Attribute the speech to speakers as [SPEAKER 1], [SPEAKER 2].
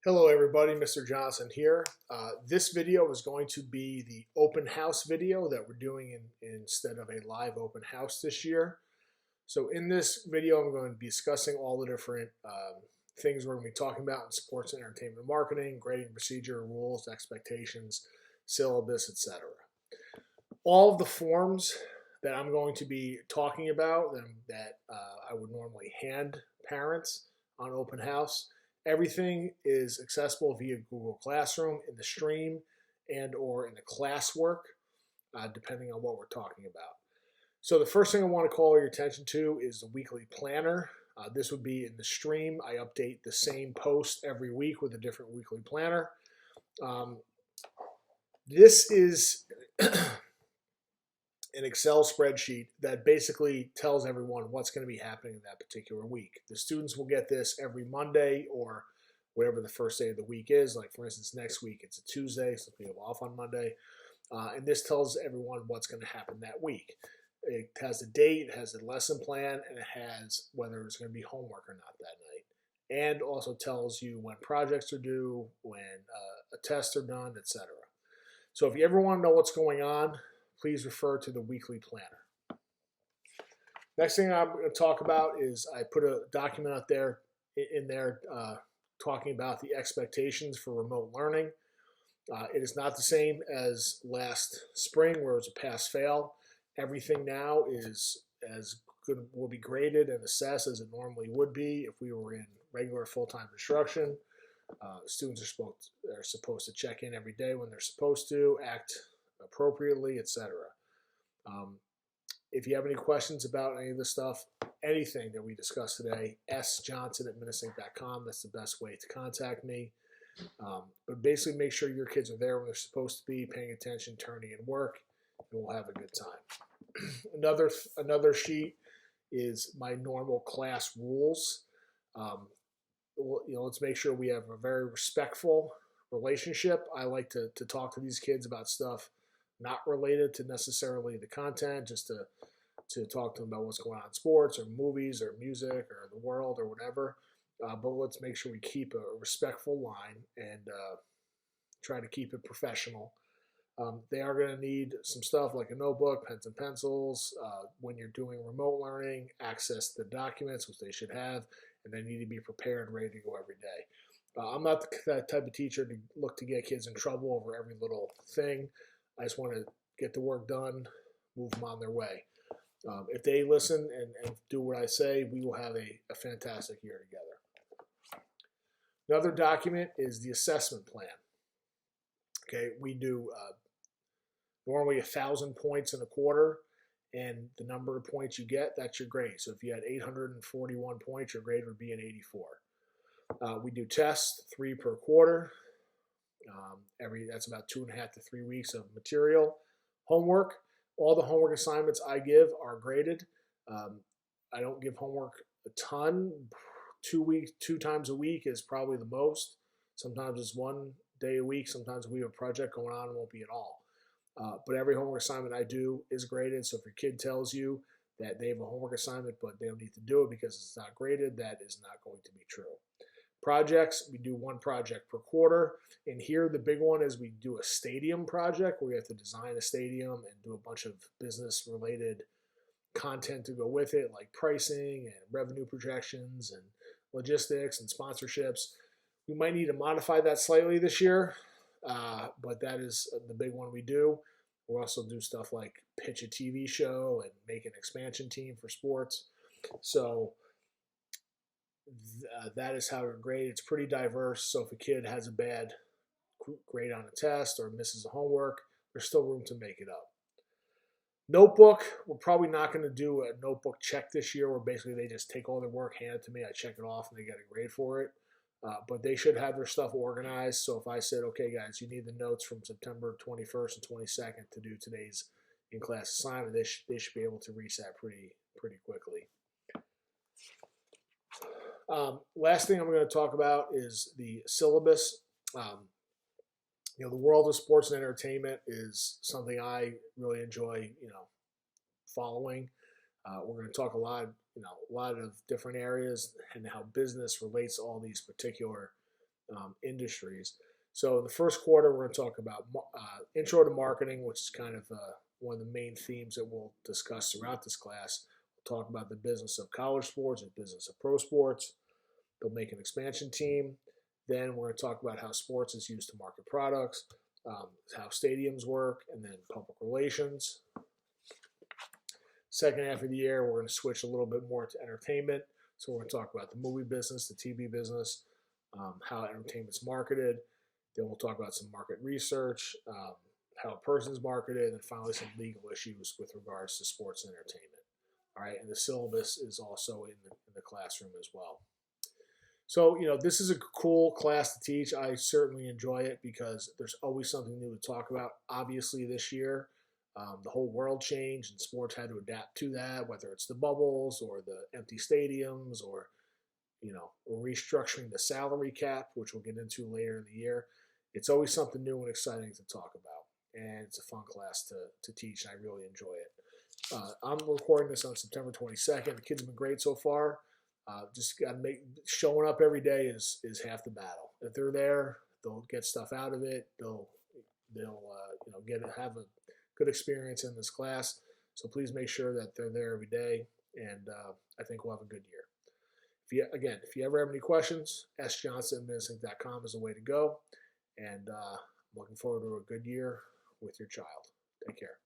[SPEAKER 1] Hello everybody, Mr. Johnson here. This video is going to be the open house video that we're doing instead of a live open house this year. So in this video, I'm going to be discussing all the different things we're going to be talking about in sports and entertainment marketing, grading procedure, rules, expectations, syllabus, etc. All of the forms that I'm going to be talking about that I would normally hand parents on open house, everything is accessible via Google Classroom in the stream and or in the classwork, depending on what we're talking about. So the first thing I want to call your attention to is the weekly planner. This would be in the stream. I update the same post every week with a different weekly planner. This is an Excel spreadsheet that basically tells everyone what's going to be happening in that particular week. The students will get this every Monday or whatever the first day of the week is. Like for instance, next week it's a Tuesday, so we have off on Monday. And this tells everyone what's going to happen that week. It has the date, it has the lesson plan, and it has whether it's going to be homework or not that night. And also tells you when projects are due, when tests are done, etc. So if you ever want to know what's going on, please refer to the weekly planner. Next thing I'm going to talk about is I put a document out there in there talking about the expectations for remote learning. It is not the same as last spring where it was a pass-fail. Everything now is as good, will be graded and assessed as it normally would be if we were in regular full-time instruction. Students are supposed to check in every day when they're supposed to, act appropriately, etc. If you have any questions about any of this stuff, anything that we discussed today, sjohnson@minnesync.com. That's the best way to contact me. But basically make sure your kids are there when they're supposed to be, paying attention, turning in work, and we'll have a good time. Another sheet is my normal class rules. Let's make sure we have a very respectful relationship. I like to talk to these kids about stuff not related to necessarily the content, just to talk to them about what's going on in sports or movies or music or the world or whatever. But let's make sure we keep a respectful line and try to keep it professional. They are going to need some stuff like a notebook, pens and pencils. When you're doing remote learning, access the documents, which they should have, and they need to be prepared, ready to go every day. I'm not the type of teacher to look to get kids in trouble over every little thing. I just want to get the work done, move them on their way. If they listen and do what I say, we will have a fantastic year together. Another document is the assessment plan. Okay, we do normally 1,000 points in a quarter, and the number of points you get, that's your grade. So if you had 841 points, your grade would be an 84. We do tests, 3 per quarter. That's about 2.5 to 3 weeks of material. Homework, all the homework assignments I give are graded. I don't give homework a ton. 2 times a week is probably the most. Sometimes it's 1 day a week. Sometimes we have a project going on and won't be at all. But every homework assignment I do is graded. So if your kid tells you that they have a homework assignment but they don't need to do it because it's not graded, that is not going to be true. Projects, we do 1 project per quarter. And here the big one is we do a stadium project where we have to design a stadium and do a bunch of business related content to go with it, like pricing and revenue projections and logistics and sponsorships. We might need to modify that slightly this year, but that is the big one we do. We'll also do stuff like pitch a TV show and make an expansion team for sports. So that is how we're graded. It's pretty diverse. So if a kid has a bad grade on a test or misses a homework, there's still room to make it up. Notebook, we're probably not going to do a notebook check this year where basically they just take all their work, hand it to me, I check it off, and they get a grade for it. But they should have their stuff organized. So if I said, okay, guys, you need the notes from September 21st and 22nd to do today's in-class assignment, they should be able to reach that pretty quickly. Last thing I'm going to talk about is the syllabus. The world of sports and entertainment is something I really enjoy, following. We're going to talk a lot of different areas and how business relates to all these particular industries. So in the first quarter, we're going to talk about intro to marketing, which is kind of one of the main themes that we'll discuss throughout this class. We'll talk about the business of college sports and business of pro sports. They'll make an expansion team. Then we're going to talk about how sports is used to market products, how stadiums work, and then public relations. Second half of the year, we're going to switch a little bit more to entertainment. So we're going to talk about the movie business, the TV business, how entertainment's marketed. Then we'll talk about some market research, how a person's marketed, and finally some legal issues with regards to sports and entertainment. All right, and the syllabus is also in the classroom as well. So, this is a cool class to teach. I certainly enjoy it because there's always something new to talk about. Obviously, this year, the whole world changed and sports had to adapt to that, whether it's the bubbles or the empty stadiums or, we're restructuring the salary cap, which we'll get into later in the year. It's always something new and exciting to talk about, and it's a fun class to teach, and I really enjoy it. I'm recording this on September 22nd. The kids have been great so far. Just got to showing up every day is half the battle. If they're there, they'll get stuff out of it. They'll have a good experience in this class. So please make sure that they're there every day, and I think we'll have a good year. If you ever have any questions, askjohnson@minisync.com is the way to go. And I'm looking forward to a good year with your child. Take care.